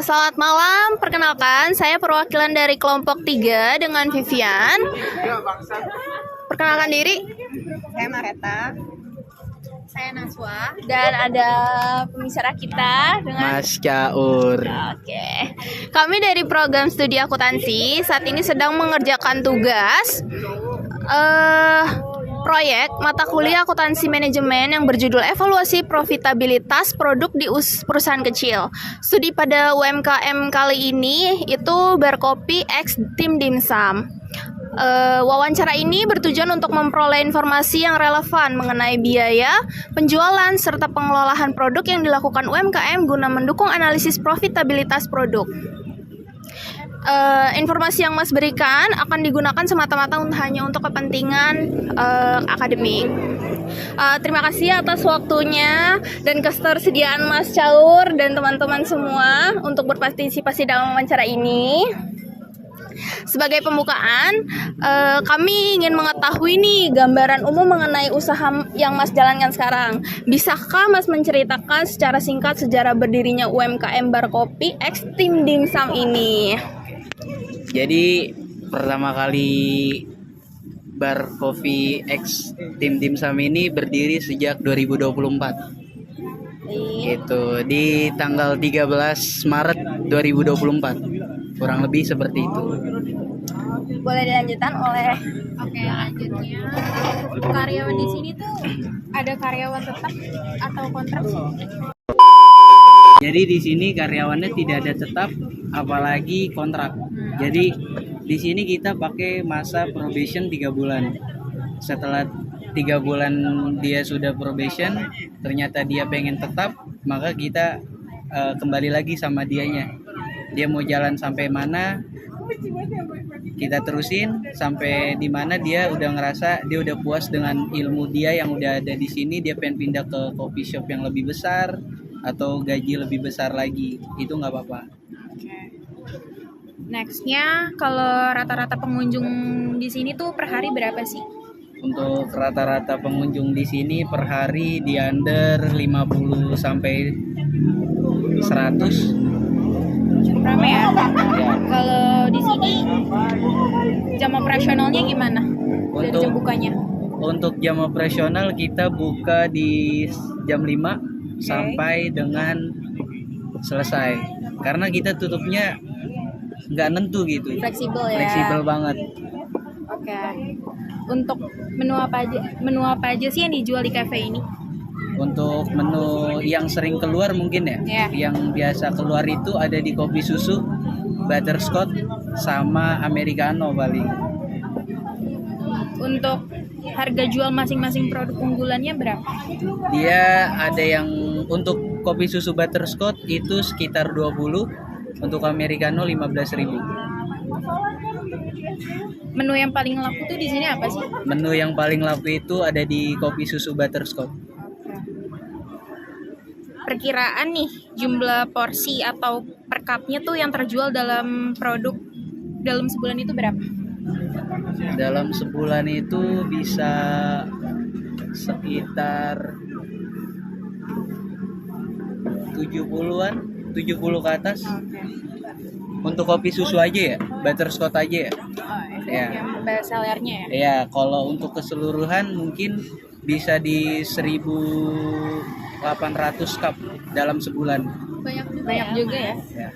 Selamat malam, perkenalkan saya perwakilan dari kelompok 3 dengan Vivian. Perkenalkan diri. Saya Mareta. Saya Naswa. Dan ada pembicara kita dengan Mas Caur. Oke. Kami dari program studi akuntansi saat ini sedang mengerjakan tugas proyek mata kuliah akuntansi manajemen yang berjudul evaluasi profitabilitas produk di perusahaan kecil. Studi pada UMKM kali ini itu Berkopi X Tim Dimsum. Wawancara ini bertujuan untuk memperoleh informasi yang relevan mengenai biaya, penjualan, serta pengelolaan produk yang dilakukan UMKM guna mendukung analisis profitabilitas produk. Informasi yang Mas berikan akan digunakan semata-mata hanya untuk kepentingan akademik. Terima kasih atas waktunya dan ketersediaan Mas Caur dan teman-teman semua untuk berpartisipasi dalam wawancara ini. Sebagai pembukaan, kami ingin mengetahui nih gambaran umum mengenai usaha yang Mas jalankan sekarang. Bisakah Mas menceritakan secara singkat sejarah berdirinya UMKM Berkopi X Tim Dimsum ini? Jadi pertama kali Bar Coffee X Tim Dimsum ini berdiri sejak 2024. Itu di tanggal 13 Maret 2024. Kurang lebih seperti itu. Boleh dilanjutkan oleh Oke, lanjutnya karyawan di sini tuh ada karyawan tetap atau kontrak sih? Jadi di sini karyawannya tidak ada tetap, apalagi kontrak. Jadi di sini kita pakai masa probation 3 bulan. Setelah 3 bulan dia sudah probation, ternyata dia pengen tetap, maka kita kembali lagi sama dianya. Dia mau jalan sampai mana, kita terusin sampai di mana dia udah ngerasa dia udah puas dengan ilmu dia yang udah ada di sini, dia pengen pindah ke coffee shop yang lebih besar atau gaji lebih besar lagi, itu nggak apa-apa. Nextnya, kalau rata-rata pengunjung di sini tuh per hari berapa sih? Untuk rata-rata pengunjung di sini per hari di under 50 sampai 100. Cukup ramai ya? Kalau di sini jam operasionalnya gimana? Dari jam bukanya? Untuk jam operasional kita buka di jam 5 sampai dengan selesai. Karena kita tutupnya nggak nentu gitu. Fleksibel ya? Fleksibel banget. Oke. Untuk menu apa aja sih yang dijual di cafe ini? Untuk menu yang sering keluar mungkin ya, yang biasa keluar itu ada di kopi susu, butterscotch, sama americano paling. Untuk harga jual masing-masing produk unggulannya berapa? Dia ada yang untuk kopi susu butterscotch itu sekitar 20, untuk americano 15.000. Menu yang paling laku tuh di sini apa sih? Menu yang paling laku itu ada di kopi susu butterscotch. Perkiraan nih jumlah porsi atau per cupnya tuh yang terjual dalam produk dalam sebulan itu berapa? Dalam sebulan itu bisa sekitar 70-an, 70 ke atas. Untuk kopi susu aja ya, butterscotch aja ya. Ya. Yang best sellernya ya? Ya, kalau untuk keseluruhan mungkin bisa di 1.800 cup dalam sebulan. Banyak juga ya. Ya.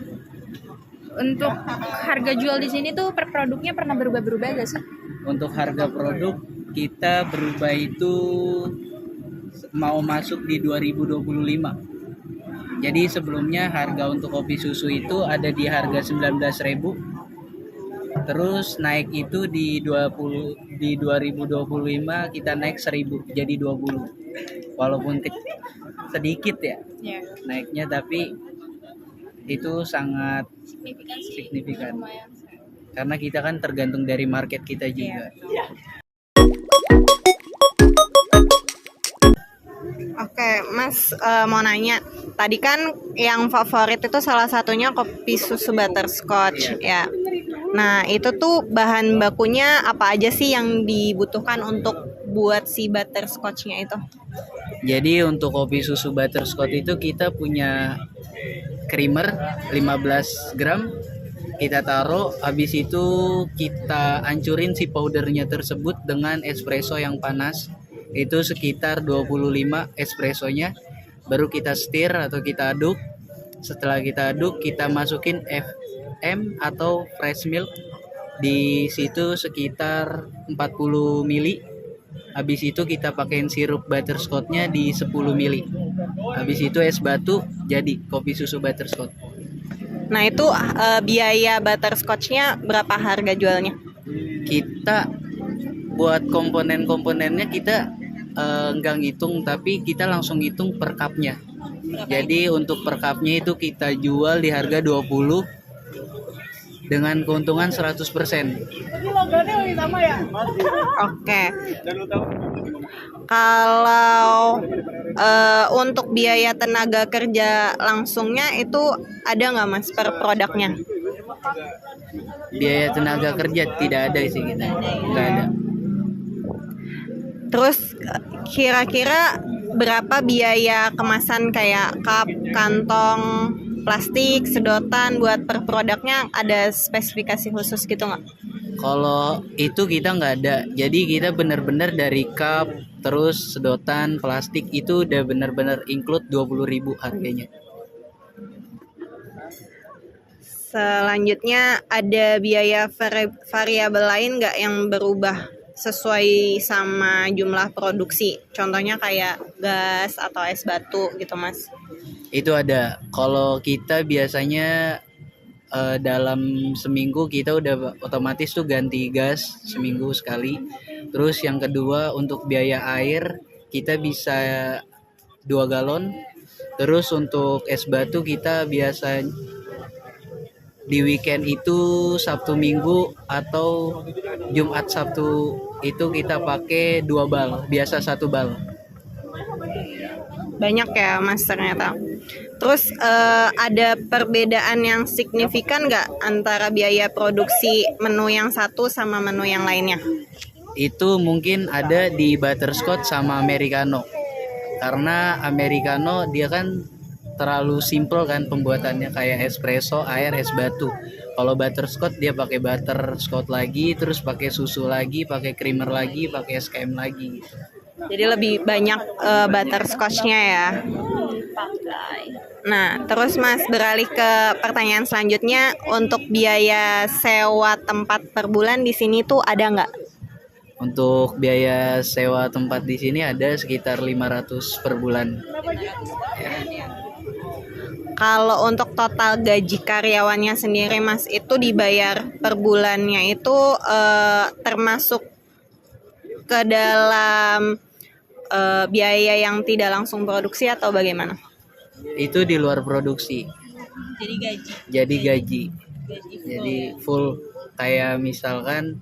Untuk harga jual di sini tuh per produknya pernah berubah-berubah gak sih? Untuk harga produk kita berubah itu mau masuk di 2025. Jadi sebelumnya harga untuk kopi susu itu ada di harga 19.000. Terus naik itu di 2025 kita naik 1.000 jadi 20. Walaupun sedikit ya naiknya, tapi itu sangat signifikan. Karena kita kan tergantung dari market kita juga. Oke, Mas mau nanya. Tadi kan yang favorit itu salah satunya kopi susu butterscotch ya. Nah, itu tuh bahan bakunya apa aja sih yang dibutuhkan untuk buat si butterscotch-nya itu? Jadi untuk kopi susu butterscotch itu kita punya creamer 15 gram, kita taruh, habis itu kita hancurin si powdernya tersebut dengan espresso yang panas, itu sekitar 25 espressonya, baru kita stir atau kita aduk. Setelah kita aduk, kita masukin FM atau fresh milk di situ sekitar 40 mili. Habis itu kita pakein sirup butterscotch-nya di 10 mili. Habis itu es batu, jadi kopi susu butterscotch. Nah itu biaya butterscotch-nya berapa harga jualnya? Kita buat komponen-komponennya kita nggak ngitung, tapi kita langsung hitung per cupnya. Jadi untuk per cupnya itu kita jual di harga 20 dengan keuntungan 100%. Oke. Kalau untuk biaya tenaga kerja langsungnya itu ada nggak mas per produknya? Biaya tenaga kerja tidak ada sih kita, nggak ada. Terus kira-kira berapa biaya kemasan kayak cup, kantong, plastik, sedotan buat per produknya, ada spesifikasi khusus gitu nggak? Kalau itu kita nggak ada, jadi kita benar-benar dari cup, terus sedotan, plastik itu udah benar-benar include 20.000 harganya. Selanjutnya ada biaya variabel lain nggak yang berubah sesuai sama jumlah produksi? Contohnya kayak gas atau es batu gitu mas. Itu ada. Kalau kita biasanya dalam seminggu kita udah otomatis tuh ganti gas seminggu sekali. Terus yang kedua untuk biaya air kita bisa 2 galon. Terus untuk es batu kita biasa di weekend itu Sabtu Minggu atau Jumat Sabtu itu kita pakai 2 bal, biasa 1 bal. Banyak ya mas ternyata. Terus ada perbedaan yang signifikan nggak antara biaya produksi menu yang satu sama menu yang lainnya? Itu mungkin ada di butterscotch sama americano. Karena americano dia kan terlalu simple kan pembuatannya, kayak espresso, air, es batu. Kalau butterscotch dia pakai butterscotch lagi, terus pakai susu lagi, pakai creamer lagi, pakai es krim lagi gitu. Jadi lebih banyak butterscotch-nya ya. Nah, terus Mas beralih ke pertanyaan selanjutnya, untuk biaya sewa tempat per bulan di sini tuh ada nggak? Untuk biaya sewa tempat di sini ada sekitar 500 per bulan. Kalau untuk total gaji karyawannya sendiri Mas, itu dibayar per bulannya itu termasuk ke dalam biaya yang tidak langsung produksi atau bagaimana? Itu di luar produksi. Jadi gaji. Jadi full, kayak misalkan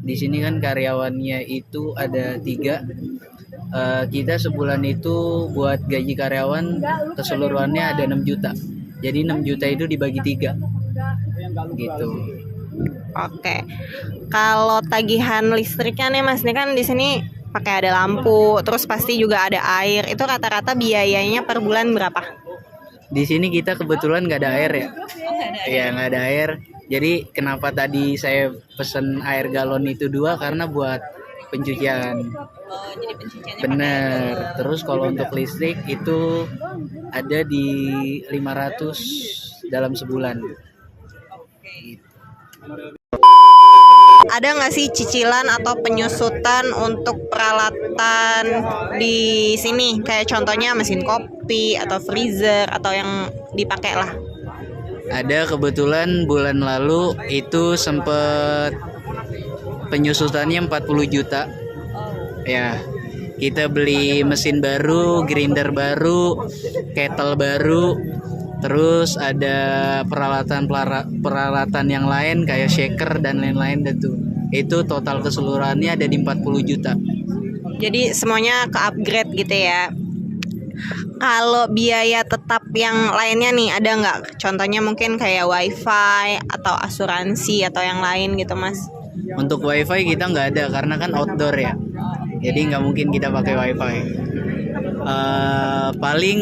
di sini kan karyawannya itu ada 3. Kita sebulan itu buat gaji karyawan keseluruhannya ada 6 juta. Jadi 6 juta itu dibagi 3 gitu. Oke. Kalau tagihan listriknya nih Mas, ini kan di sini pakai ada lampu, terus pasti juga ada air. Itu rata-rata biayanya per bulan berapa? Di sini kita kebetulan nggak ada air ya. Iya, nggak ada air. Jadi kenapa tadi saya pesen air galon itu 2, karena buat pencucian. Jadi pencuciannya Bener. Terus kalau untuk listrik itu ada di 500 dalam sebulan. Ada nggak sih cicilan atau penyusutan untuk peralatan di sini? Kayak contohnya mesin kopi atau freezer atau yang dipakai lah. Ada, kebetulan bulan lalu itu sempet penyusutannya 40 juta. Ya, kita beli mesin baru, grinder baru, kettle baru, terus ada peralatan yang lain kayak shaker dan lain-lain itu total keseluruhannya ada di 40 juta. Jadi semuanya ke upgrade gitu ya. Kalau biaya tetap yang lainnya nih ada nggak? Contohnya mungkin kayak wifi atau asuransi atau yang lain gitu mas. Untuk wifi kita nggak ada karena kan outdoor ya. Jadi nggak mungkin kita pakai wifi. Paling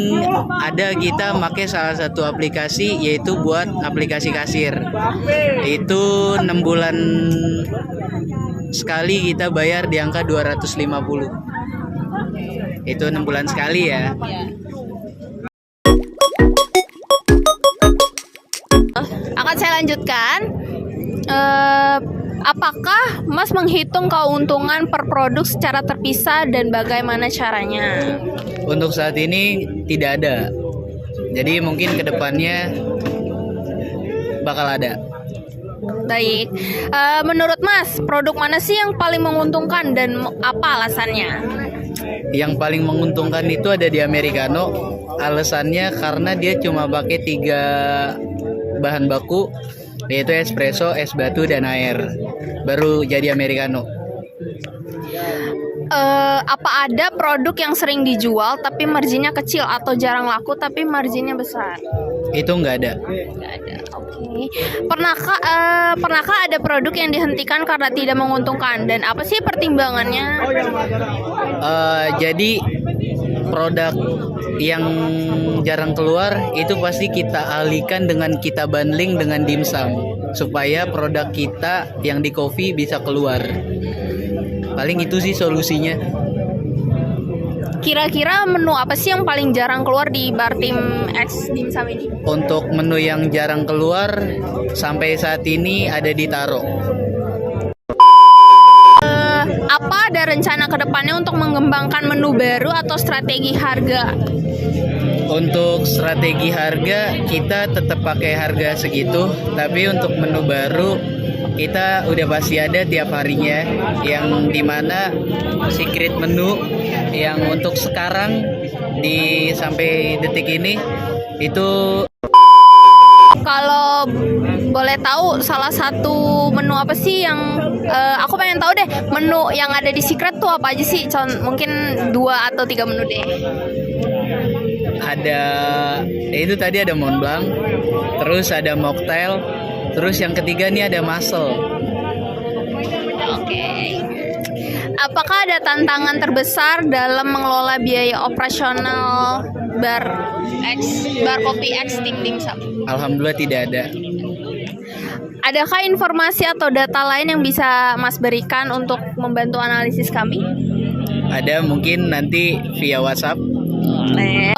ada kita pakai salah satu aplikasi yaitu buat aplikasi kasir. Itu 6 bulan sekali kita bayar di angka 250. Itu 6 bulan sekali ya. Akan saya lanjutkan. Apakah Mas menghitung keuntungan per produk secara terpisah dan bagaimana caranya? Untuk saat ini tidak ada. Jadi mungkin kedepannya bakal ada. Baik, menurut Mas, produk mana sih yang paling menguntungkan dan apa alasannya? Yang paling menguntungkan itu ada di americano. Alasannya karena dia cuma pakai 3 bahan baku, yaitu espresso, es batu, dan air. Baru jadi americano. Apa ada produk yang sering dijual tapi marginnya kecil atau jarang laku tapi marginnya besar? Itu nggak ada. Nggak ada. Oke. Pernahkah ada produk yang dihentikan karena tidak menguntungkan dan apa sih pertimbangannya? Jadi produk yang jarang keluar itu pasti kita alihkan dengan kita bundling dengan dimsum supaya produk kita yang di coffee bisa keluar. Paling itu sih solusinya. Kira-kira menu apa sih yang paling jarang keluar di bar tim X dimsum ini? Untuk menu yang jarang keluar sampai saat ini ada di Taro. Apa ada rencana ke depannya untuk mengembangkan menu baru atau strategi harga? Untuk strategi harga kita tetap pakai harga segitu, tapi untuk menu baru kita udah pasti ada tiap harinya, yang dimana secret menu yang untuk sekarang di sampai detik ini itu. Kalau boleh tahu salah satu menu apa sih yang aku pengen tahu deh, menu yang ada di secret tuh apa aja sih? Mungkin 2 atau 3 menu deh. Ada itu tadi ada Mont Blanc, terus ada mocktail, terus yang ketiga nih ada mussel. Oke. Apakah ada tantangan terbesar dalam mengelola biaya operasional bar kopi X tim dimsum? Alhamdulillah tidak ada. Adakah informasi atau data lain yang bisa Mas berikan untuk membantu analisis kami? Ada, mungkin nanti via WhatsApp.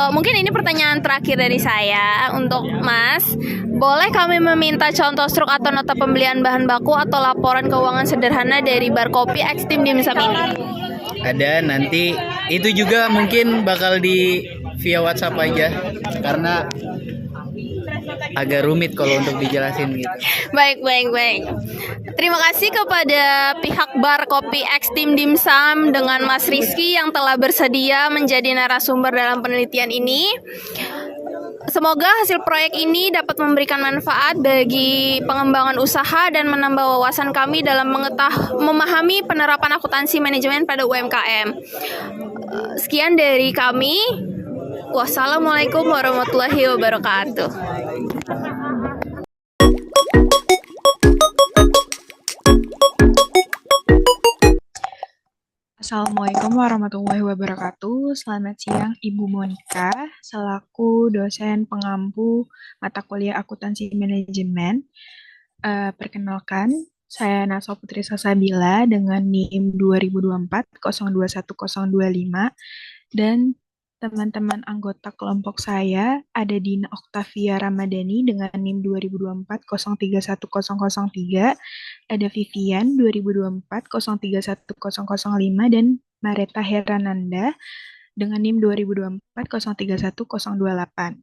Mungkin ini pertanyaan terakhir dari saya untuk Mas. Boleh kami meminta contoh struk atau nota pembelian bahan baku atau laporan keuangan sederhana dari bar kopi X tim dimsum ini? Ada, nanti itu juga mungkin bakal di via WhatsApp aja karena agak rumit kalau untuk dijelasin gitu. Baik. Terima kasih kepada pihak bar kopi X tim dimsum dengan Mas Rizky yang telah bersedia menjadi narasumber dalam penelitian ini. Semoga hasil proyek ini dapat memberikan manfaat bagi pengembangan usaha dan menambah wawasan kami dalam memahami penerapan akuntansi manajemen pada UMKM. Sekian dari kami. Wassalamualaikum warahmatullahi wabarakatuh. Assalamualaikum warahmatullahi wabarakatuh. Selamat siang Ibu Monica, selaku dosen pengampu mata kuliah akuntansi manajemen. Perkenalkan, saya Naswa Putri Sasabila dengan NIM 2024-021025 dan teman-teman anggota kelompok saya ada Dina Oktavia Ramadhani dengan NIM 2024-031003, ada Vivian 2024-031005 dan Mareta Herananda dengan NIM 2024-031028.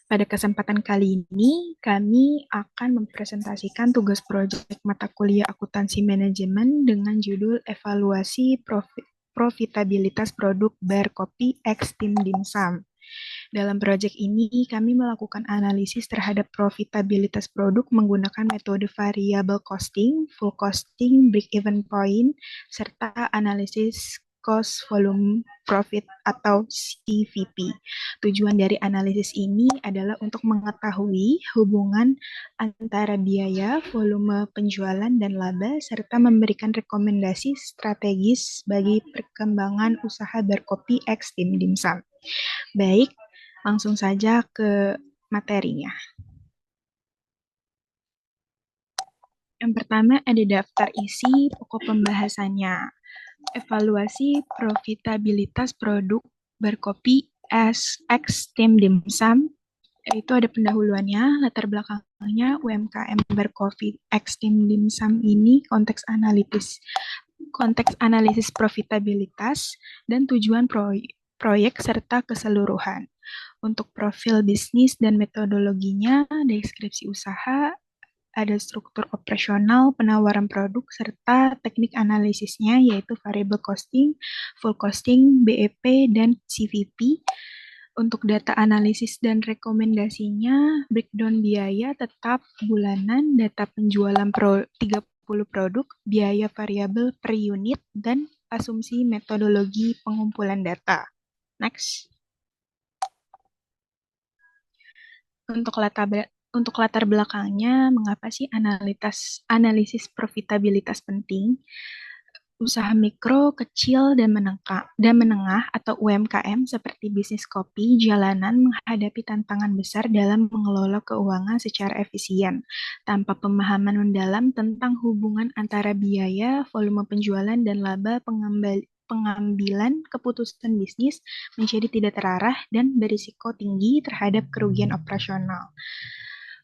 Pada kesempatan kali ini, kami akan mempresentasikan tugas proyek mata kuliah akuntansi manajemen dengan judul evaluasi profitabilitas produk bar kopi X tim dimsum. Dalam proyek ini, kami melakukan analisis terhadap profitabilitas produk menggunakan metode variable costing, full costing, break-even point, serta analisis Cost Volume Profit atau CVP. Tujuan dari analisis ini adalah untuk mengetahui hubungan antara biaya, volume penjualan, dan laba, serta memberikan rekomendasi strategis bagi perkembangan usaha berkopi X Tim Dimsum. Baik, langsung saja ke materinya. Yang pertama ada daftar isi pokok pembahasannya. Evaluasi profitabilitas produk berkopi X Tim Dimsum. Itu ada pendahuluannya, latar belakangnya UMKM berkopi X Tim Dimsum ini konteks analisis profitabilitas dan tujuan proyek serta keseluruhan. Untuk profil bisnis dan metodologinya, deskripsi usaha, ada struktur operasional, penawaran produk, serta teknik analisisnya yaitu variable costing, full costing, BEP, dan CVP. Untuk data analisis dan rekomendasinya, breakdown biaya tetap bulanan, data penjualan 30 produk, biaya variabel per unit, dan asumsi metodologi pengumpulan data. Next. Untuk latar belakangnya, mengapa sih analisis profitabilitas penting? Usaha mikro, kecil, dan menengah atau UMKM seperti bisnis kopi, jalanan menghadapi tantangan besar dalam mengelola keuangan secara efisien. Tanpa pemahaman mendalam tentang hubungan antara biaya, volume penjualan, dan laba, pengambilan keputusan bisnis menjadi tidak terarah dan berisiko tinggi terhadap kerugian operasional.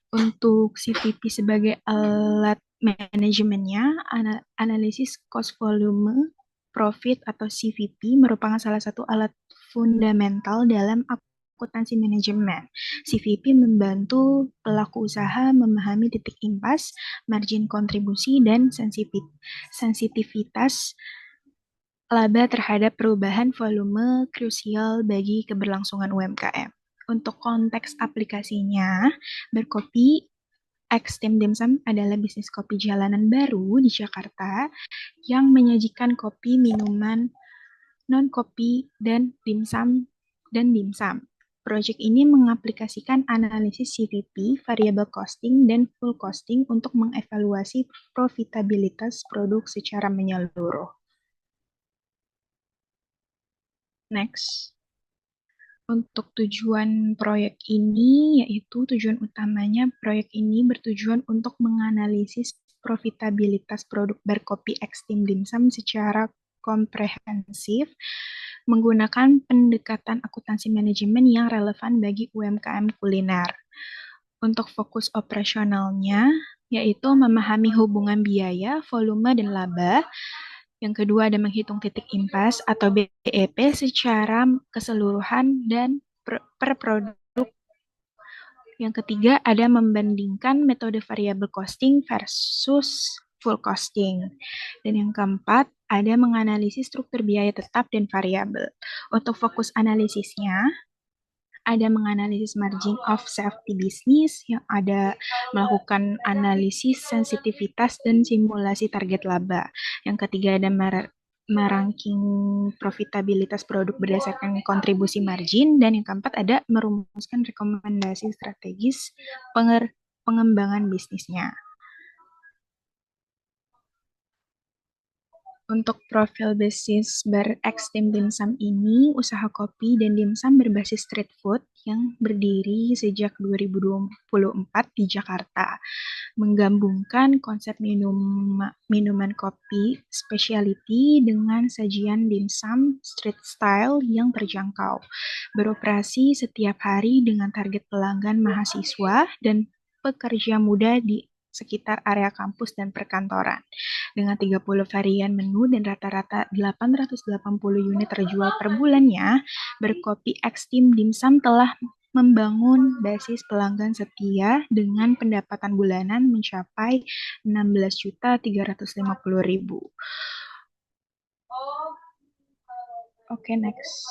Untuk CVP sebagai alat manajemennya, analisis cost volume profit atau CVP merupakan salah satu alat fundamental dalam akuntansi manajemen. CVP membantu pelaku usaha memahami titik impas, margin kontribusi, dan sensitivitas laba terhadap perubahan volume krusial bagi keberlangsungan UMKM. Untuk konteks aplikasinya, berkopi X Tim Dimsum adalah bisnis kopi jalanan baru di Jakarta yang menyajikan kopi, minuman, non-kopi, dan dimsum. Proyek ini mengaplikasikan analisis CVP, variable costing, dan full costing untuk mengevaluasi profitabilitas produk secara menyeluruh. Next. Untuk tujuan proyek ini, yaitu tujuan utamanya proyek ini bertujuan untuk menganalisis profitabilitas produk berkopi X Tim Dimsum secara komprehensif menggunakan pendekatan akuntansi manajemen yang relevan bagi UMKM kuliner. Untuk fokus operasionalnya, yaitu memahami hubungan biaya, volume, dan laba. Yang kedua ada menghitung titik impas atau BEP secara keseluruhan dan per produk. Yang ketiga ada membandingkan metode variable costing versus full costing. Dan yang keempat ada menganalisis struktur biaya tetap dan variabel. Untuk fokus analisisnya ada menganalisis margin of safety business, yang ada melakukan analisis sensitivitas dan simulasi target laba. Yang ketiga ada meranking profitabilitas produk berdasarkan kontribusi margin, dan yang keempat ada merumuskan rekomendasi strategis pengembangan bisnisnya. Untuk profil bisnis X Tim Dimsum ini, usaha kopi dan dimsum berbasis street food yang berdiri sejak 2024 di Jakarta, menggabungkan konsep minuman kopi specialty dengan sajian dimsum street style yang terjangkau. Beroperasi setiap hari dengan target pelanggan mahasiswa dan pekerja muda di sekitar area kampus dan perkantoran. Dengan 30 varian menu dan rata-rata 880 unit terjual per bulannya, berkopi X Tim Dimsum telah membangun basis pelanggan setia dengan pendapatan bulanan mencapai 16.350.000. Oke, next.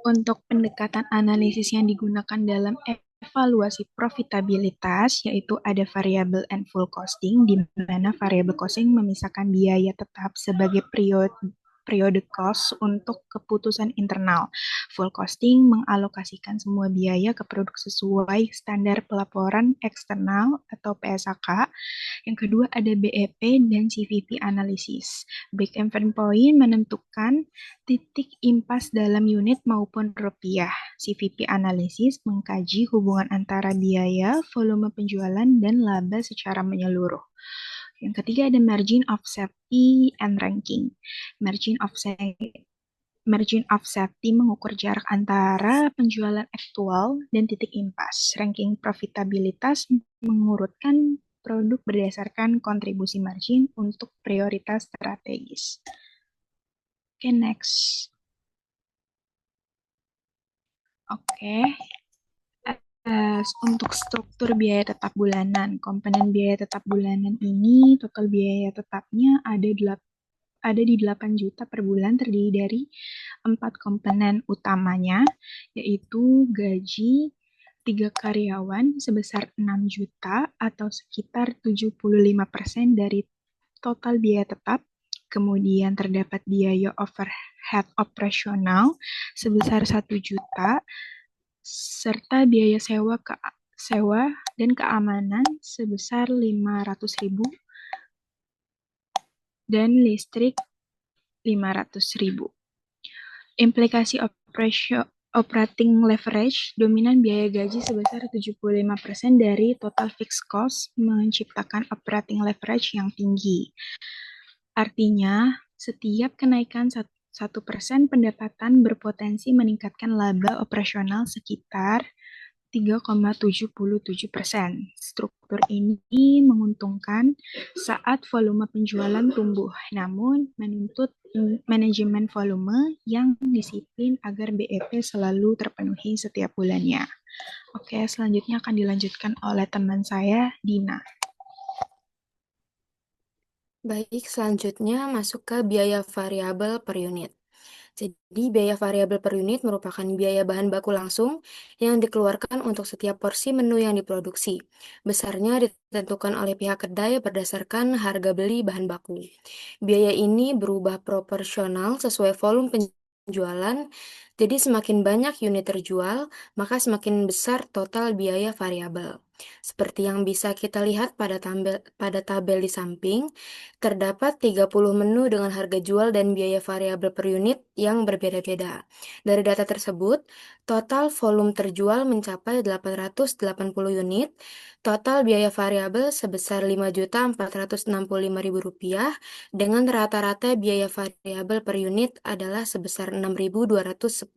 Untuk pendekatan analisis yang digunakan dalam evaluasi profitabilitas, yaitu ada variable and full costing, di mana variable costing memisahkan biaya tetap sebagai periode cost untuk keputusan internal. Full costing mengalokasikan semua biaya ke produk sesuai standar pelaporan eksternal atau PSAK. Yang kedua ada BEP dan CVP analysis. Break even point menentukan titik impas dalam unit maupun rupiah. CVP analysis mengkaji hubungan antara biaya, volume penjualan, dan laba secara menyeluruh. Yang ketiga ada margin of safety and ranking. Margin of safety mengukur jarak antara penjualan aktual dan titik impas. Ranking profitabilitas mengurutkan produk berdasarkan kontribusi margin untuk prioritas strategis. Oke, next. Oke. Untuk struktur biaya tetap bulanan, komponen biaya tetap bulanan ini total biaya tetapnya ada di 8 juta per bulan, terdiri dari 4 komponen utamanya, yaitu gaji 3 karyawan sebesar 6 juta atau sekitar 75% dari total biaya tetap. Kemudian terdapat biaya overhead operasional sebesar 1 juta, serta biaya sewa dan keamanan sebesar 500.000 dan listrik 500.000. Implikasi operating leverage, dominan biaya gaji sebesar 75% dari total fixed cost menciptakan operating leverage yang tinggi. Artinya, setiap kenaikan 1% pendapatan berpotensi meningkatkan laba operasional sekitar 3,77%. Struktur ini menguntungkan saat volume penjualan tumbuh, namun menuntut manajemen volume yang disiplin agar BEP selalu terpenuhi setiap bulannya. Oke, selanjutnya akan dilanjutkan oleh teman saya, Dina. Baik, selanjutnya masuk ke biaya variabel per unit. Jadi, biaya variabel per unit merupakan biaya bahan baku langsung yang dikeluarkan untuk setiap porsi menu yang diproduksi. Besarnya ditentukan oleh pihak kedai berdasarkan harga beli bahan baku. Biaya ini berubah proporsional sesuai volume penjualan, jadi semakin banyak unit terjual, maka semakin besar total biaya variabel. Seperti yang bisa kita lihat pada tabel di samping, terdapat 30 menu dengan harga jual dan biaya variabel per unit yang berbeda-beda. Dari data tersebut, total volume terjual mencapai 880 unit, total biaya variabel sebesar Rp5.465.000, dengan rata-rata biaya variabel per unit adalah sebesar Rp6.210.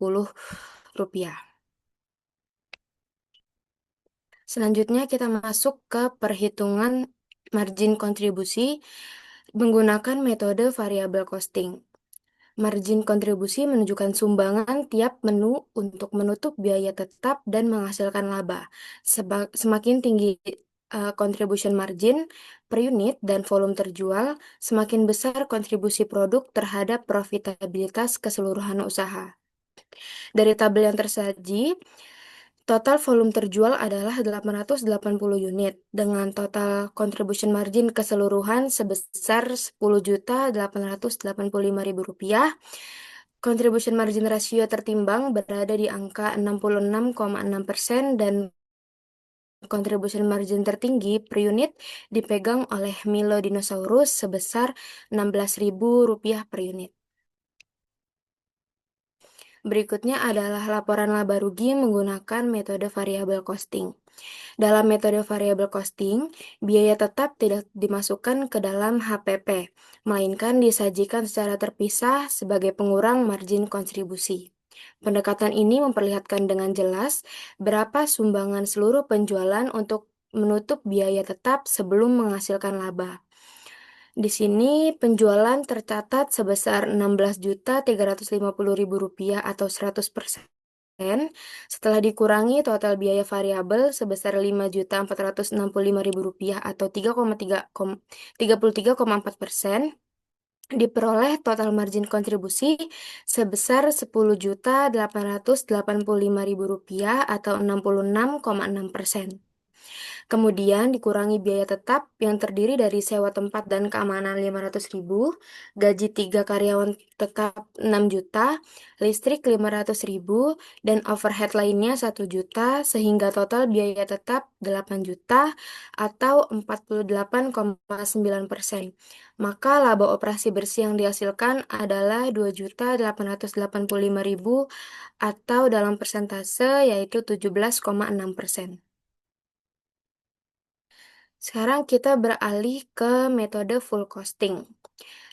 Selanjutnya kita masuk ke perhitungan margin kontribusi menggunakan metode variable costing. Margin kontribusi menunjukkan sumbangan tiap menu untuk menutup biaya tetap dan menghasilkan laba. Semakin tinggi contribution margin per unit dan volume terjual, semakin besar kontribusi produk terhadap profitabilitas keseluruhan usaha. Dari tabel yang tersaji, total volume terjual adalah 880 unit dengan total contribution margin keseluruhan sebesar Rp10.885.000. Contribution margin ratio tertimbang berada di angka 66,6% dan contribution margin tertinggi per unit dipegang oleh Milo Dinosaurus sebesar Rp16.000 per unit. Berikutnya adalah laporan laba rugi menggunakan metode variable costing. Dalam metode variable costing, biaya tetap tidak dimasukkan ke dalam HPP, melainkan disajikan secara terpisah sebagai pengurang margin kontribusi. Pendekatan ini memperlihatkan dengan jelas berapa sumbangan seluruh penjualan untuk menutup biaya tetap sebelum menghasilkan laba. Di sini penjualan tercatat sebesar Rp16.350.000 atau 100%. Setelah dikurangi total biaya variabel sebesar Rp5.465.000 atau 33,4%, diperoleh total margin kontribusi sebesar Rp10.885.000 atau 66,6%. Kemudian dikurangi biaya tetap yang terdiri dari sewa tempat dan keamanan 500.000, gaji 3 karyawan tetap 6 juta, listrik 500.000, dan overhead lainnya 1 juta, sehingga total biaya tetap 8 juta atau 48,9%. Maka laba operasi bersih yang dihasilkan adalah 2.885.000 atau dalam persentase yaitu 17,6%. Sekarang kita beralih ke metode full costing.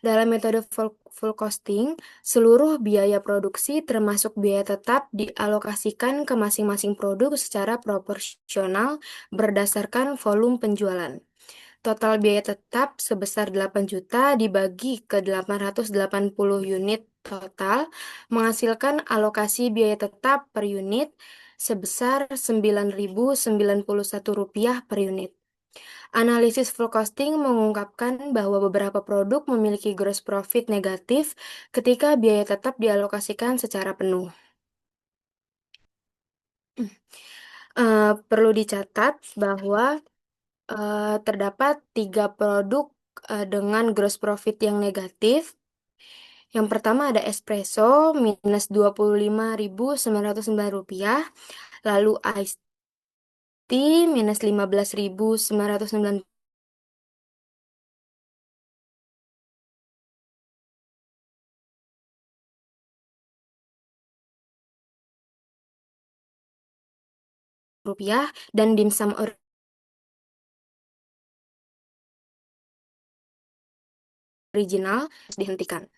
Dalam metode full costing, seluruh biaya produksi termasuk biaya tetap dialokasikan ke masing-masing produk secara proporsional berdasarkan volume penjualan. Total biaya tetap sebesar 8 juta dibagi ke 880 unit total menghasilkan alokasi biaya tetap per unit sebesar Rp9.091 per unit. Analisis full costing mengungkapkan bahwa beberapa produk memiliki gross profit negatif ketika biaya tetap dialokasikan secara penuh. Perlu dicatat bahwa terdapat 3 produk dengan gross profit yang negatif. Yang pertama ada espresso minus Rp25.909, lalu iced tea minus Rp15.909, dan dimsum original dihentikan.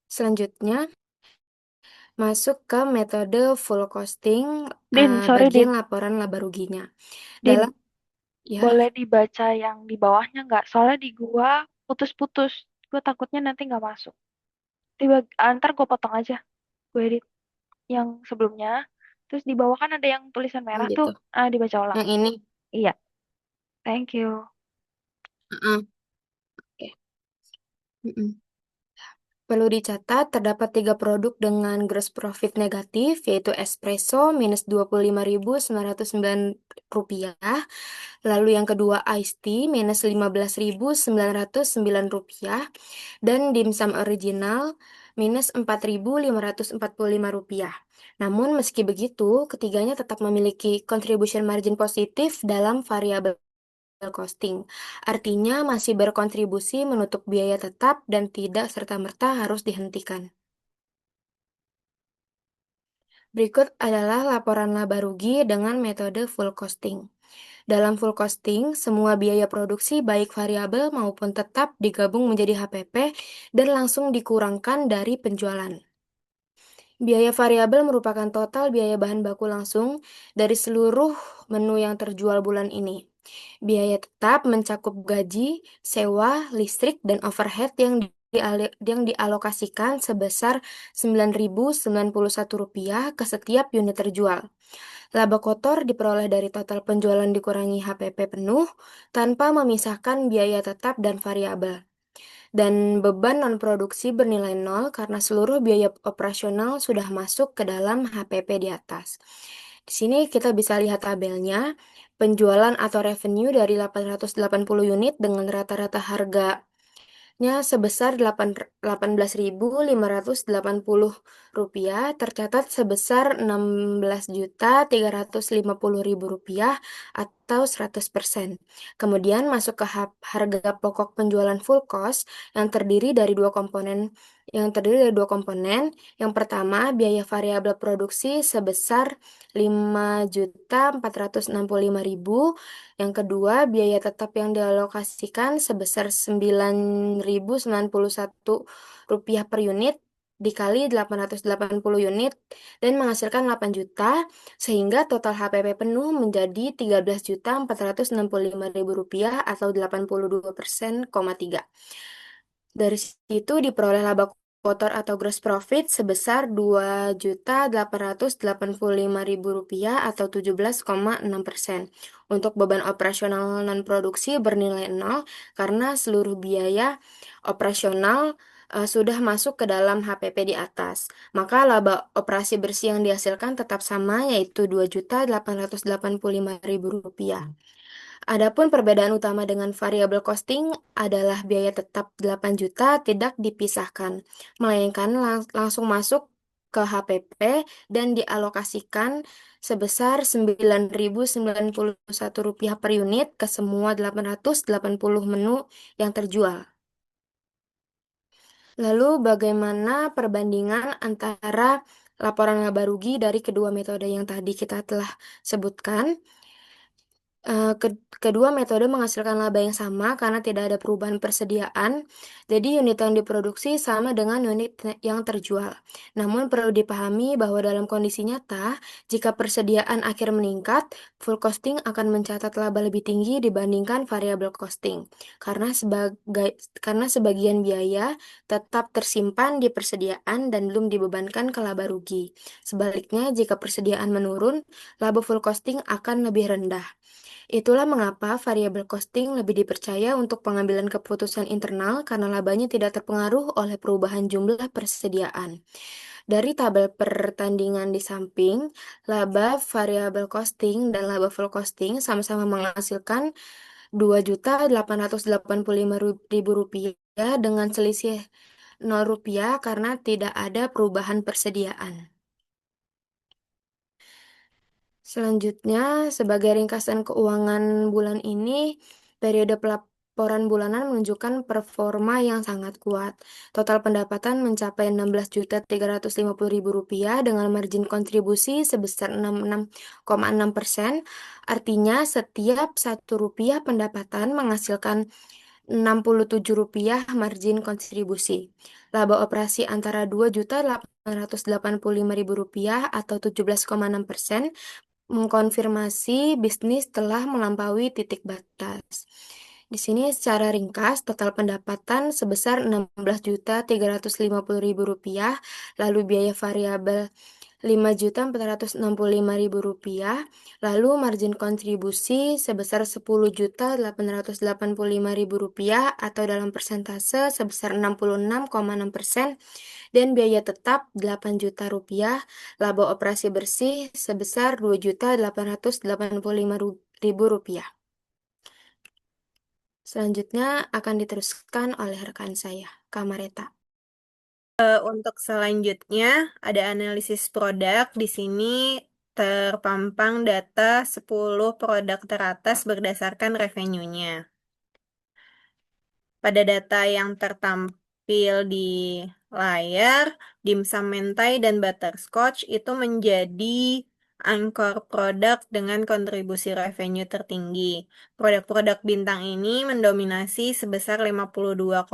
Selanjutnya, masuk ke metode full costing Din, sorry Din. bagian laporan laba ruginya. Din, Dalam ya, boleh dibaca yang di bawahnya nggak? Soalnya di gua putus-putus. Gua takutnya nanti nggak masuk. Ntar gua potong aja. Gue edit yang sebelumnya. Terus di bawah kan ada yang tulisan merah tuh. gitu. Dibaca ulang. Yang ini. Iya. Thank you. Oke. Perlu dicatat, terdapat 3 produk dengan gross profit negatif, yaitu espresso minus Rp25.909, lalu yang kedua iced tea minus Rp15.909, dan dimsum original minus Rp4.545. Namun meski begitu, ketiganya tetap memiliki contribution margin positif dalam variabel costing. Artinya masih berkontribusi menutup biaya tetap dan tidak serta-merta harus dihentikan. Berikut adalah laporan laba rugi dengan metode full costing. Dalam full costing, semua biaya produksi baik variabel maupun tetap digabung menjadi HPP dan langsung dikurangkan dari penjualan. Biaya variabel merupakan total biaya bahan baku langsung dari seluruh menu yang terjual bulan ini. Biaya tetap mencakup gaji, sewa, listrik, dan overhead yang dialokasikan sebesar Rp9.091 ke setiap unit terjual. Laba kotor diperoleh dari total penjualan dikurangi HPP penuh tanpa memisahkan biaya tetap dan variabel. Dan beban non-produksi bernilai 0 karena seluruh biaya operasional sudah masuk ke dalam HPP di atas. Di sini kita bisa lihat tabelnya, penjualan atau revenue dari 880 unit dengan rata-rata harga sebesar Rp18.580 tercatat sebesar Rp16.350.000 atau 100%. Kemudian masuk ke harga pokok penjualan full cost yang terdiri dari dua komponen. Yang pertama, biaya variabel produksi sebesar Rp5.465.000. Yang kedua, biaya tetap yang dialokasikan sebesar Rp9.091 per unit dikali 880 unit dan menghasilkan 8 juta, sehingga total HPP penuh menjadi Rp13.465.000 atau 82%,3. Dari situ diperoleh laba kotor atau gross profit sebesar Rp2.885.000 atau 17,6%. Untuk beban operasional non-produksi bernilai 0 karena seluruh biaya operasional sudah masuk ke dalam HPP di atas. Maka laba operasi bersih yang dihasilkan tetap sama, yaitu Rp2.885.000. Adapun perbedaan utama dengan variabel costing adalah biaya tetap 8 juta tidak dipisahkan, melainkan langsung masuk ke HPP dan dialokasikan sebesar Rp9.091 per unit ke semua 880 menu yang terjual. Lalu bagaimana perbandingan antara laporan laba rugi dari kedua metode yang tadi kita telah sebutkan? Kedua metode menghasilkan laba yang sama karena tidak ada perubahan persediaan, jadi unit yang diproduksi sama dengan unit yang terjual. Namun perlu dipahami bahwa dalam kondisi nyata, jika persediaan akhir meningkat, full costing akan mencatat laba lebih tinggi dibandingkan variable costing, karena sebagian biaya tetap tersimpan di persediaan dan belum dibebankan ke laba rugi. Sebaliknya, jika persediaan menurun, laba full costing akan lebih rendah. Itulah mengapa variabel costing lebih dipercaya untuk pengambilan keputusan internal karena labanya tidak terpengaruh oleh perubahan jumlah persediaan. Dari tabel pertandingan di samping, laba variabel costing dan laba full costing sama-sama menghasilkan Rp2.885.000 dengan selisih Rp0 karena tidak ada perubahan persediaan. Selanjutnya, sebagai ringkasan keuangan bulan ini, periode pelaporan bulanan menunjukkan performa yang sangat kuat. Total pendapatan mencapai Rp16.350.000 dengan margin kontribusi sebesar 66,6%. Artinya, setiap Rp1 pendapatan menghasilkan Rp67 margin kontribusi. Laba operasi antara Rp2.885.000 atau 17,6%, mengkonfirmasi bisnis telah melampaui titik batas. Di sini secara ringkas, total pendapatan sebesar Rp16.350.000, lalu biaya variabel Rp5.465.000, lalu margin kontribusi sebesar Rp10.885.000 atau dalam persentase sebesar 66,6%, dan biaya tetap Rp8 juta, laba operasi bersih sebesar Rp2.885.000. Selanjutnya akan diteruskan oleh rekan saya, Kamareta. Untuk selanjutnya ada analisis produk. Di sini terpampang data 10 produk teratas berdasarkan revenue-nya. Pada data yang tertampil di layar, dimsum mentai dan butterscotch itu menjadi anchor produk dengan kontribusi revenue tertinggi. Produk-produk bintang ini mendominasi sebesar 52,4%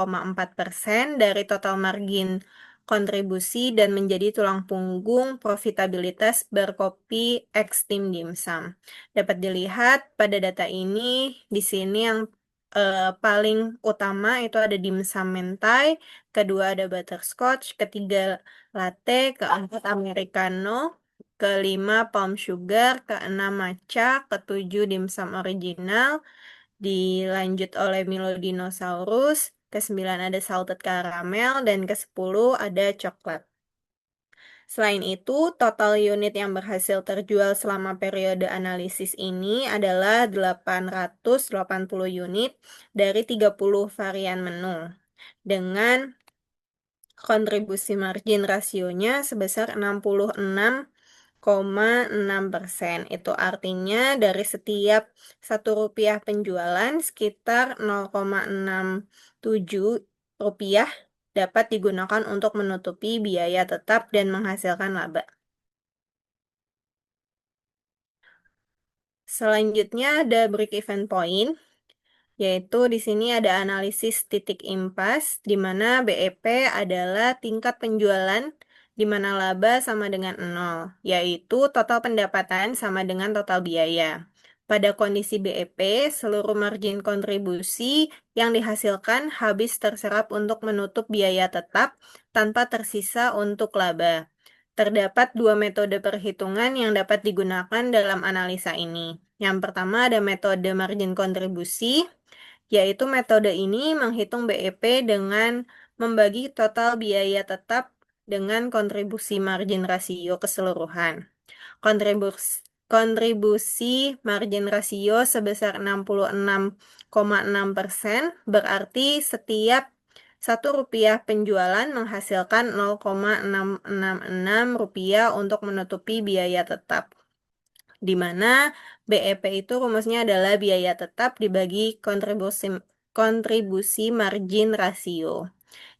dari total margin kontribusi dan menjadi tulang punggung profitabilitas Berkopi X Tim Dimsum. Dapat dilihat pada data ini, di sini yang paling utama itu ada dimsum mentai, kedua ada butterscotch, ketiga latte, keempat americano, kelima palm sugar, keenam matcha, ketujuh dimsum original, dilanjut oleh Milo Dinosaurus, kesembilan ada salted caramel, dan kesepuluh ada coklat. Selain itu, total unit yang berhasil terjual selama periode analisis ini adalah 880 unit dari 30 varian menu, dengan kontribusi margin rasionya sebesar 66,6%. Itu artinya dari setiap Rp1 penjualan, sekitar 0,67 rupiah dapat digunakan untuk menutupi biaya tetap dan menghasilkan laba. Selanjutnya ada break-even point, yaitu di sini ada analisis titik impas, di mana BEP adalah tingkat penjualan di mana laba sama dengan 0, yaitu total pendapatan sama dengan total biaya. Pada kondisi BEP, seluruh margin kontribusi yang dihasilkan habis terserap untuk menutup biaya tetap tanpa tersisa untuk laba. Terdapat dua metode perhitungan yang dapat digunakan dalam analisa ini. Yang pertama ada metode margin kontribusi, yaitu metode ini menghitung BEP dengan membagi total biaya tetap dengan kontribusi margin rasio keseluruhan. Kontribusi margin rasio sebesar 66,6% berarti setiap Rp1 penjualan menghasilkan 0,666 rupiah untuk menutupi biaya tetap, di mana BEP itu rumusnya adalah biaya tetap dibagi kontribusi margin rasio,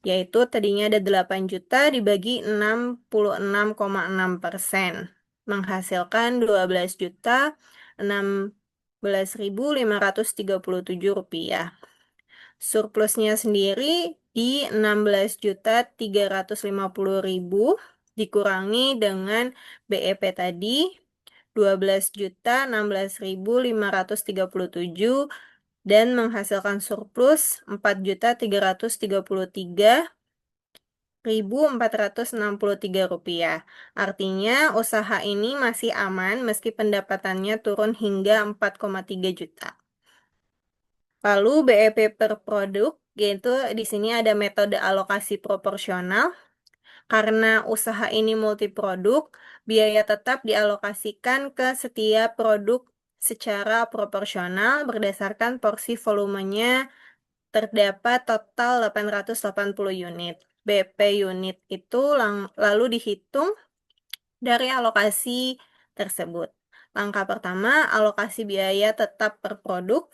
yaitu tadinya ada 8 juta dibagi 66,6%, menghasilkan 12.016.537 rupiah. Surplusnya sendiri di 16.350.000 dikurangi dengan BEP tadi 12.016.537 dan menghasilkan surplus 4.333.463 rupiah. Artinya usaha ini masih aman meski pendapatannya turun hingga 4,3 juta. Lalu BEP per produk, yaitu di sini ada metode alokasi proporsional. Karena usaha ini multiproduk, biaya tetap dialokasikan ke setiap produk secara proporsional berdasarkan porsi volumenya. Terdapat total 880 unit. BP unit itu lalu dihitung dari alokasi tersebut. Langkah pertama, alokasi biaya tetap per produk,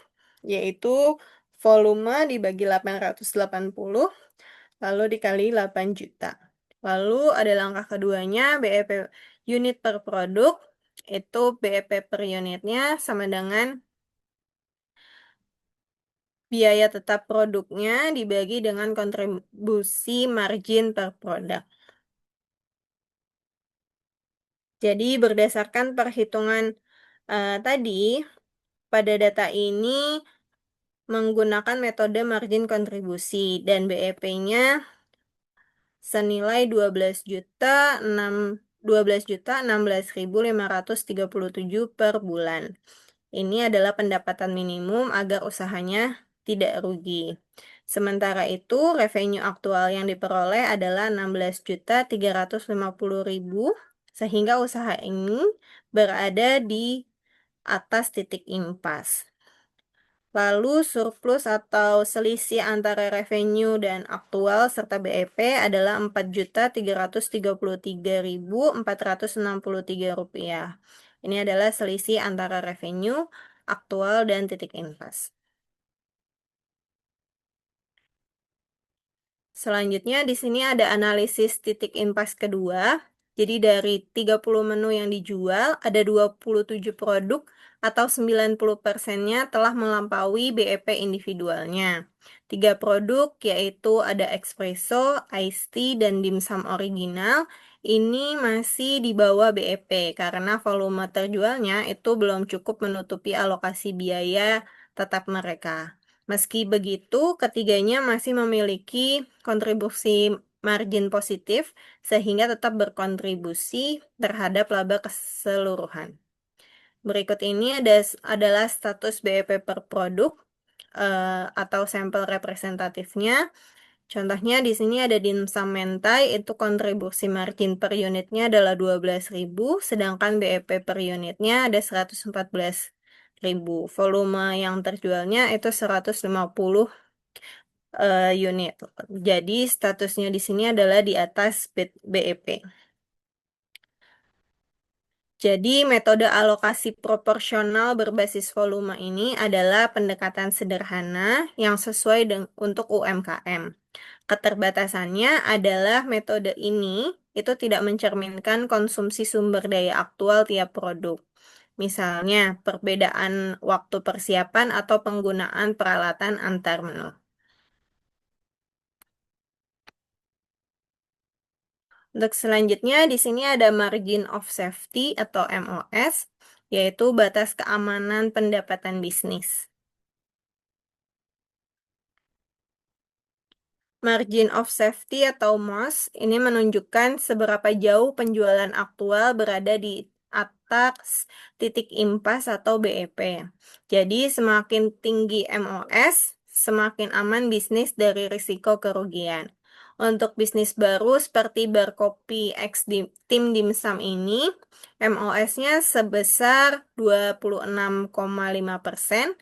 yaitu volume dibagi 880, lalu dikali 8 juta. Lalu ada langkah keduanya, BEP unit per produk, itu BEP per unitnya sama dengan biaya tetap produknya dibagi dengan kontribusi margin per produk. Jadi berdasarkan perhitungan tadi, pada data ini menggunakan metode margin kontribusi dan BEP-nya senilai 12.016.537 per bulan. Ini adalah pendapatan minimum agar usahanya tidak rugi. Sementara itu, revenue aktual yang diperoleh adalah 16.350.000, sehingga usaha ini berada di atas titik impas. Lalu surplus atau selisih antara revenue dan aktual serta BEP adalah 4.333.463 rupiah. Ini adalah selisih antara revenue, aktual, dan titik impas. Selanjutnya di sini ada analisis titik impas kedua. Jadi dari 30 menu yang dijual, ada 27 produk atau 90%-nya telah melampaui BEP individualnya. 3 produk yaitu ada espresso, iced tea, dan dimsum original. Ini masih di bawah BEP karena volume terjualnya itu belum cukup menutupi alokasi biaya tetap mereka. Meski begitu, ketiganya masih memiliki kontribusi margin positif sehingga tetap berkontribusi terhadap laba keseluruhan. Berikut ini adalah status BEP per produk atau sampel representatifnya. Contohnya di sini ada dimsum mentai, itu kontribusi margin per unitnya adalah 12.000, sedangkan BEP per unitnya ada 114.000. Volume yang terjualnya itu 150 unit. Jadi statusnya di sini adalah di atas BEP. Jadi metode alokasi proporsional berbasis volume ini adalah pendekatan sederhana yang sesuai untuk UMKM. Keterbatasannya adalah metode ini itu tidak mencerminkan konsumsi sumber daya aktual tiap produk. Misalnya, perbedaan waktu persiapan atau penggunaan peralatan antar menu. Untuk selanjutnya, di sini ada margin of safety atau MOS, yaitu batas keamanan pendapatan bisnis. Margin of safety atau MOS ini menunjukkan seberapa jauh penjualan aktual berada di atas titik impas atau BEP. Jadi semakin tinggi MOS, semakin aman bisnis dari risiko kerugian. Untuk bisnis baru seperti bar kopi X Tim Dimsum ini, MOS-nya sebesar 26,5%,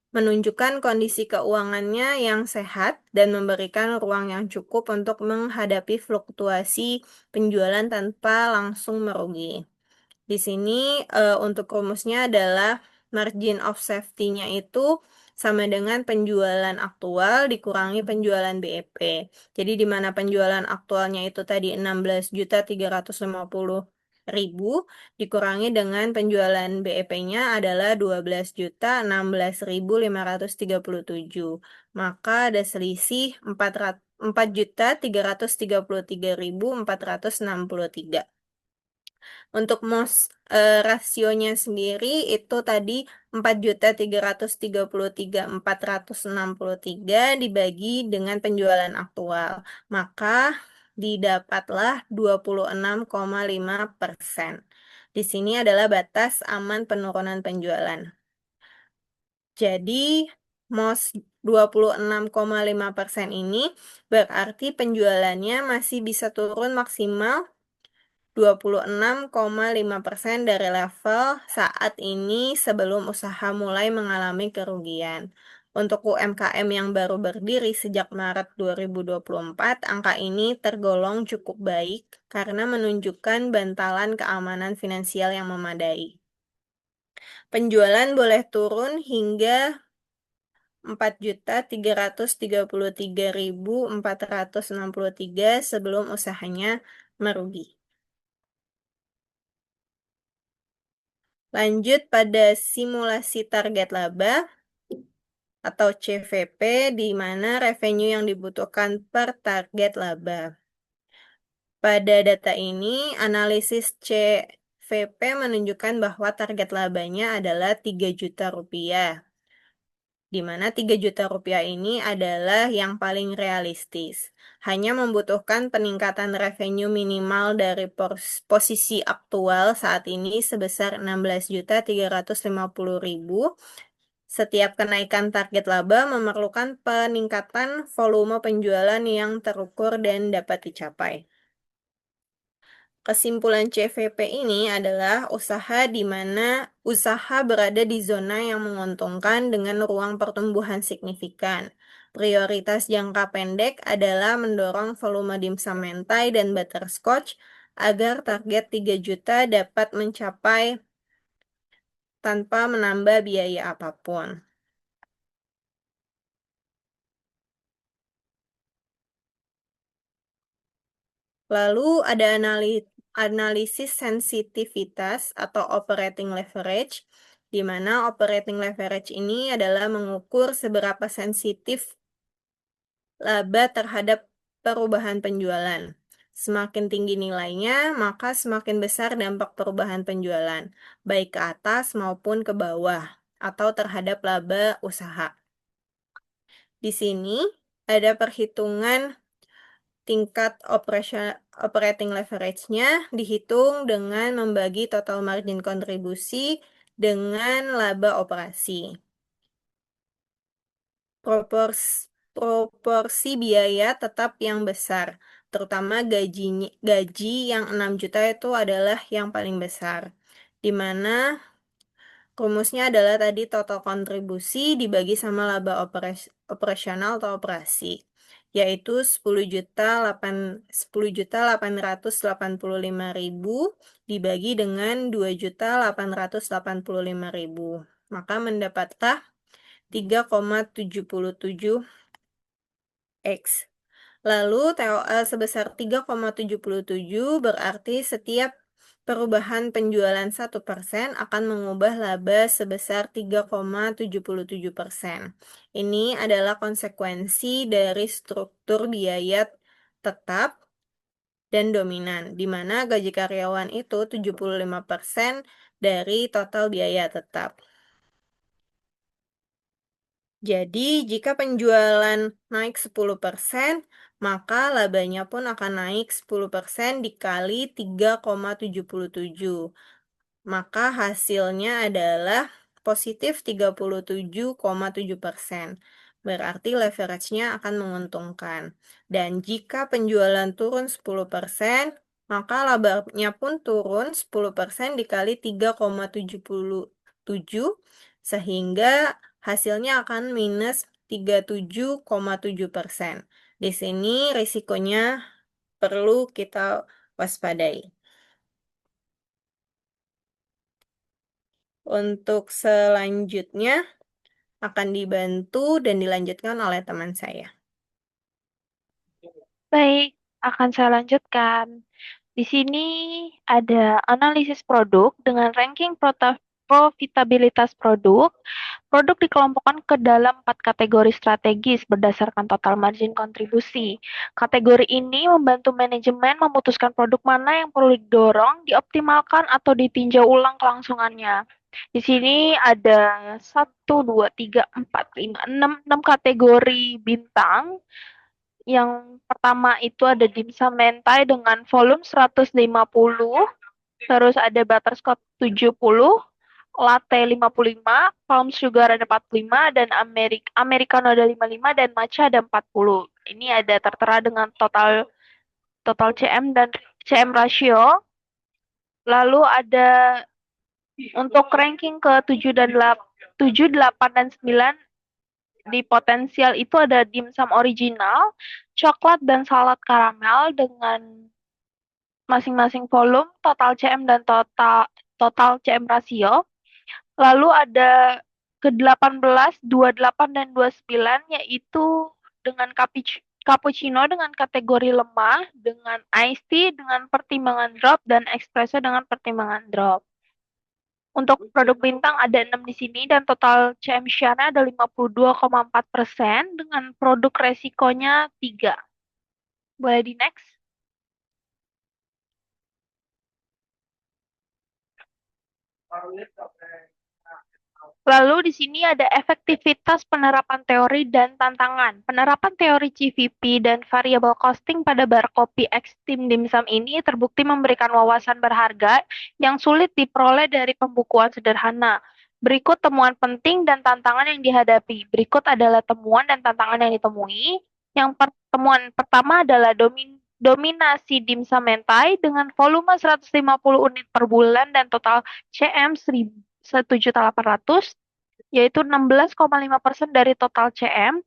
menunjukkan kondisi keuangannya yang sehat dan memberikan ruang yang cukup untuk menghadapi fluktuasi penjualan tanpa langsung merugi. Di sini untuk rumusnya adalah margin of safety-nya itu sama dengan penjualan aktual dikurangi penjualan BEP. Jadi di mana penjualan aktualnya itu tadi 16.350.000 dikurangi dengan penjualan BEP-nya adalah 12.016.537. Maka ada selisih 4.333.463. Untuk rasionya sendiri itu tadi 4.333.463 dibagi dengan penjualan aktual. Maka didapatlah 26,5%. Di sini adalah batas aman penurunan penjualan. Jadi MOS 26,5% ini berarti penjualannya masih bisa turun maksimal 26,5% dari level saat ini sebelum usaha mulai mengalami kerugian. Untuk UMKM yang baru berdiri sejak Maret 2024, angka ini tergolong cukup baik karena menunjukkan bantalan keamanan finansial yang memadai. Penjualan boleh turun hingga 4.333.463 sebelum usahanya merugi. Lanjut pada simulasi target laba atau CVP, di mana revenue yang dibutuhkan per target laba. Pada data ini, analisis CVP menunjukkan bahwa target labanya adalah 3 juta rupiah, di mana 3 juta rupiah ini adalah yang paling realistis. Hanya membutuhkan peningkatan revenue minimal dari posisi aktual saat ini sebesar 16.350.000. Setiap kenaikan target laba memerlukan peningkatan volume penjualan yang terukur dan dapat dicapai. Kesimpulan CVP ini adalah usaha di mana usaha berada di zona yang menguntungkan dengan ruang pertumbuhan signifikan. Prioritas jangka pendek adalah mendorong volume dimsum mentai dan butterscotch agar target 3 juta dapat mencapai tanpa menambah biaya apapun. Lalu ada analisis sensitivitas atau operating leverage, di mana operating leverage ini adalah mengukur seberapa sensitif laba terhadap perubahan penjualan. Semakin tinggi nilainya, maka semakin besar dampak perubahan penjualan, baik ke atas maupun ke bawah, atau terhadap laba usaha. Di sini ada perhitungan tingkat operating leverage-nya dihitung dengan membagi total margin kontribusi dengan laba operasi. Proporsi biaya tetap yang besar, terutama gaji yang 6 juta itu adalah yang paling besar, di mana rumusnya adalah tadi total kontribusi dibagi sama laba operasional atau operasi, yaitu 10.885.000 dibagi dengan 2.885.000. Maka mendapatlah 3,77 X. Lalu TOL sebesar 3,77 berarti setiap perubahan penjualan 1% akan mengubah laba sebesar 3,77%. Ini adalah konsekuensi dari struktur biaya tetap dan dominan, di mana gaji karyawan itu 75% dari total biaya tetap. Jadi, jika penjualan naik 10%, maka labanya pun akan naik 10% dikali 3,77. Maka hasilnya adalah positif 37,7%. Berarti leverage-nya akan menguntungkan. Dan jika penjualan turun 10%, maka labanya pun turun 10% dikali 3,77, sehingga hasilnya akan minus 37,7%. Di sini risikonya perlu kita waspadai. Untuk selanjutnya akan dibantu dan dilanjutkan oleh teman saya. Baik, akan saya lanjutkan. Di sini ada analisis produk dengan ranking profitabilitas produk. Produk dikelompokkan ke dalam 4 kategori strategis berdasarkan total margin kontribusi. Kategori ini membantu manajemen memutuskan produk mana yang perlu didorong, dioptimalkan, atau ditinjau ulang kelangsungannya. Di sini ada 1, 2, 3, 4, 5, 6 kategori bintang. Yang pertama itu ada dimsum mentai dengan volume 150, terus ada butterscotch 70, latte 55, palm sugar ada 45, dan americano ada 55, dan matcha ada 40. Ini ada tertera dengan total CM dan CM ratio. Lalu ada untuk ranking ke 7 dan 7, 8 dan 9 di potensial itu ada dimsum original, coklat dan salad karamel dengan masing-masing volume, total CM dan total CM rasio. Lalu ada ke-18, 28 dan 29 yaitu dengan cappuccino dengan kategori lemah, dengan iced tea dengan pertimbangan drop, dan espresso dengan pertimbangan drop. Untuk produk bintang ada 6 di sini dan total CM share-nya ada 52,4% dengan produk resikonya 3. Boleh di next? Lalu di sini ada efektivitas penerapan teori dan tantangan. Penerapan teori CVP dan variable costing pada bar kopi Extreme Dimsum ini terbukti memberikan wawasan berharga yang sulit diperoleh dari pembukuan sederhana. Berikut temuan penting dan tantangan yang dihadapi. Berikut adalah temuan dan tantangan yang ditemui. Yang temuan pertama adalah dominasi dimsum mentai dengan volume 150 unit per bulan dan total CM 1.800, yaitu 16,5% dari total CM.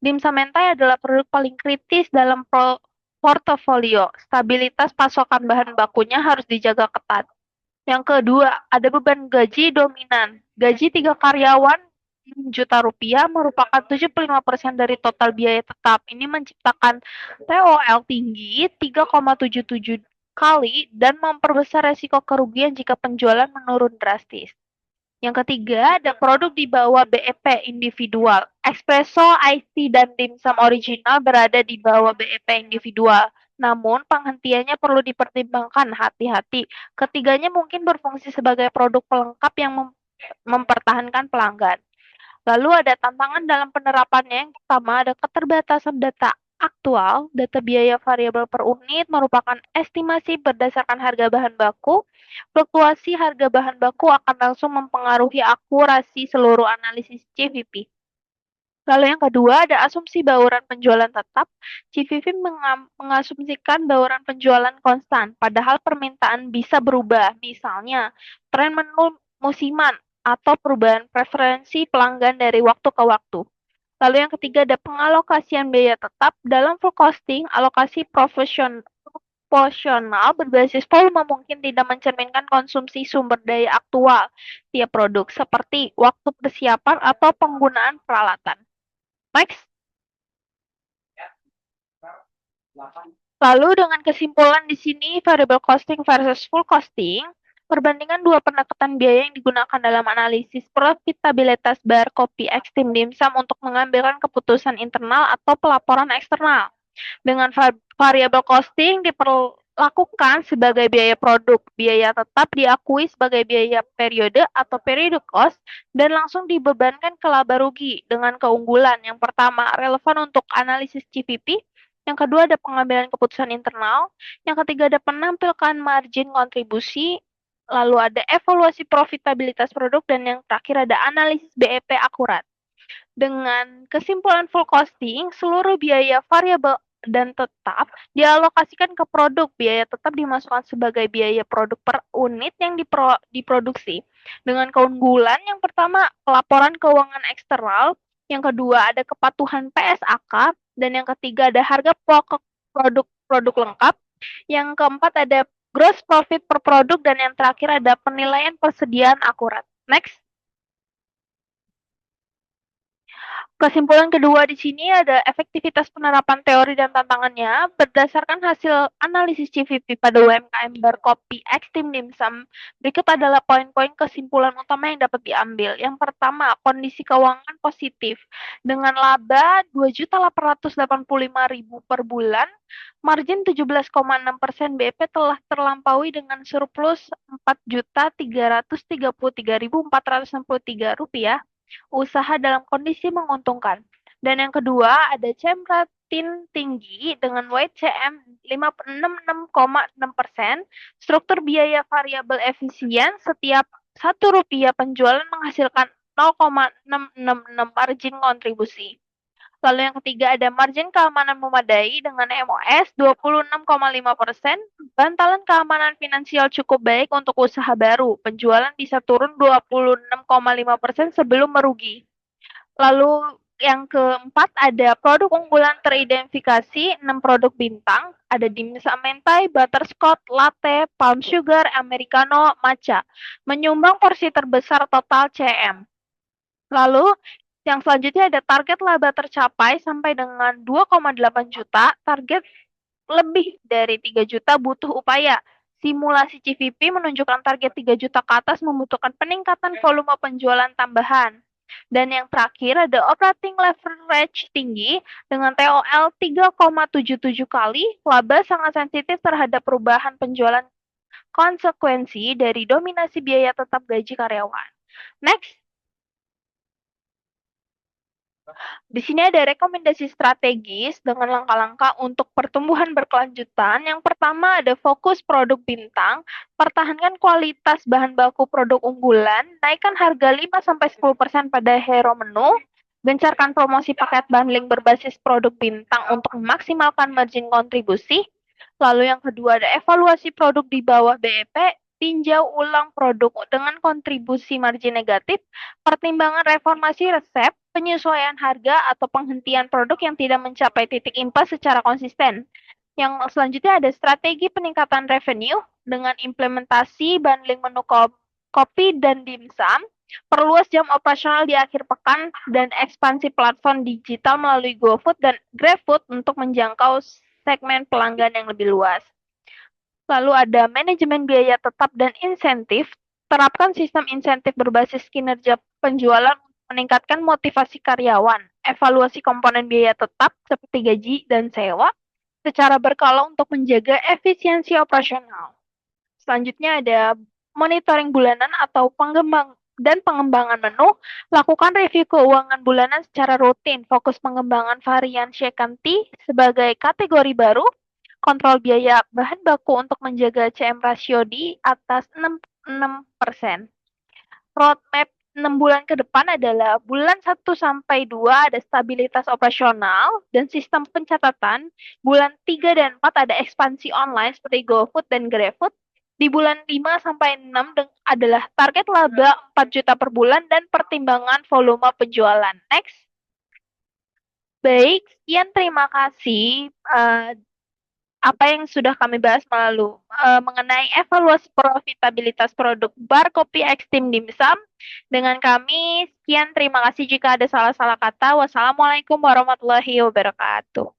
Dimsum mentai adalah produk paling kritis dalam portofolio. Stabilitas pasokan bahan bakunya harus dijaga ketat. Yang kedua, ada beban gaji dominan. Gaji 3 karyawan juta rupiah merupakan 75% dari total biaya tetap. Ini menciptakan TOL tinggi 3,77 kali dan memperbesar resiko kerugian jika penjualan menurun drastis. Yang ketiga, ada produk di bawah BEP individual. Espresso, iced tea, dan dimsum original berada di bawah BEP individual. Namun, penghentiannya perlu dipertimbangkan hati-hati. Ketiganya mungkin berfungsi sebagai produk pelengkap yang mempertahankan pelanggan. Lalu ada tantangan dalam penerapannya. Yang pertama, ada keterbatasan data aktual. Data biaya variabel per unit merupakan estimasi berdasarkan harga bahan baku. Fluktuasi harga bahan baku akan langsung mempengaruhi akurasi seluruh analisis CVP. Lalu yang kedua, ada asumsi bauran penjualan tetap. CVP mengasumsikan bauran penjualan konstan, padahal permintaan bisa berubah. Misalnya, tren menu musiman atau perubahan preferensi pelanggan dari waktu ke waktu. Lalu yang ketiga, ada pengalokasian biaya tetap. Dalam full costing, alokasi proporsional berbasis volume mungkin tidak mencerminkan konsumsi sumber daya aktual tiap produk, seperti waktu persiapan atau penggunaan peralatan. Next. Lalu dengan kesimpulan di sini, variable costing versus full costing, perbandingan dua pendekatan biaya yang digunakan dalam analisis profitabilitas bar kopi Extreme Dimsum untuk mengambilkan keputusan internal atau pelaporan eksternal. Dengan variable costing lakukan sebagai biaya produk. Biaya tetap diakui sebagai biaya periode atau period cost dan langsung dibebankan ke laba rugi dengan keunggulan. Yang pertama, relevan untuk analisis CVP. Yang kedua, ada pengambilan keputusan internal. Yang ketiga, ada menampilkan margin kontribusi. Lalu ada evaluasi profitabilitas produk. Dan yang terakhir, ada analisis BEP akurat. Dengan kesimpulan full costing, seluruh biaya variabel dan tetap dialokasikan ke produk. Biaya tetap dimasukkan sebagai biaya produk per unit yang diproduksi. Dengan keunggulan, yang pertama, pelaporan keuangan eksternal. Yang kedua, ada kepatuhan PSAK. Dan yang ketiga, ada harga pokok produk lengkap. Yang keempat, ada gross profit per produk. Dan yang terakhir, ada penilaian persediaan akurat. Next. Kesimpulan kedua di sini ada efektivitas penerapan teori dan tantangannya berdasarkan hasil analisis CVP pada UMKM Barkopi Ekstrim Dimsum. Berikut adalah poin-poin kesimpulan utama yang dapat diambil. Yang pertama, kondisi keuangan positif dengan laba 2.885.000 per bulan, margin 17,6%, BEP telah terlampaui dengan surplus 4.333.463 rupiah. Usaha dalam kondisi menguntungkan. Dan yang kedua, ada CM rating tinggi dengan weight CM 66,6%, struktur biaya variabel efisien, setiap 1 rupiah penjualan menghasilkan 0,666 margin kontribusi. Lalu yang ketiga ada margin keamanan memadai dengan MOS 26,5%, bantalan keamanan finansial cukup baik untuk usaha baru, penjualan bisa turun 26,5% sebelum merugi. Lalu yang keempat ada produk unggulan teridentifikasi 6 produk bintang, ada dimsum mentai, butterscotch, latte, palm sugar, americano, matcha, menyumbang porsi terbesar total CM. Lalu yang selanjutnya ada target laba tercapai sampai dengan 2,8 juta, target lebih dari 3 juta butuh upaya. Simulasi CVP menunjukkan target 3 juta ke atas membutuhkan peningkatan volume penjualan tambahan. Dan yang terakhir ada operating leverage tinggi dengan TOL 3,77 kali, laba sangat sensitif terhadap perubahan penjualan konsekuensi dari dominasi biaya tetap gaji karyawan. Next. Di sini ada rekomendasi strategis dengan langkah-langkah untuk pertumbuhan berkelanjutan. Yang pertama ada fokus produk bintang, pertahankan kualitas bahan baku produk unggulan, naikkan harga 5-10% pada hero menu, gencarkan promosi paket bundling berbasis produk bintang untuk memaksimalkan margin kontribusi. Lalu yang kedua ada evaluasi produk di bawah BEP, tinjau ulang produk dengan kontribusi margin negatif, pertimbangan reformasi resep, penyesuaian harga atau penghentian produk yang tidak mencapai titik impas secara konsisten. Yang selanjutnya ada strategi peningkatan revenue dengan implementasi bundling menu kopi dan dimsum, perluas jam operasional di akhir pekan, dan ekspansi platform digital melalui GoFood dan GrabFood untuk menjangkau segmen pelanggan yang lebih luas. Lalu ada manajemen biaya tetap dan insentif, terapkan sistem insentif berbasis kinerja penjualan meningkatkan motivasi karyawan, evaluasi komponen biaya tetap seperti gaji dan sewa secara berkala untuk menjaga efisiensi operasional. Selanjutnya ada monitoring bulanan atau pengembangan menu, lakukan review keuangan bulanan secara rutin, fokus pengembangan varian shake and tea sebagai kategori baru, kontrol biaya bahan baku untuk menjaga CM rasio di atas 6%. Roadmap 6 bulan ke depan adalah bulan 1-2 ada stabilitas operasional dan sistem pencatatan. Bulan 3 dan 4 ada ekspansi online seperti GoFood dan GrabFood. Di bulan 5-6 adalah target laba 4 juta per bulan dan pertimbangan volume penjualan. Next. Baik, sekian terima kasih. Apa yang sudah kami bahas mengenai evaluasi profitabilitas produk Bar Kopi Ekstrim Dimsum. Dengan kami, sekian terima kasih jika ada salah-salah kata. Wassalamualaikum warahmatullahi wabarakatuh.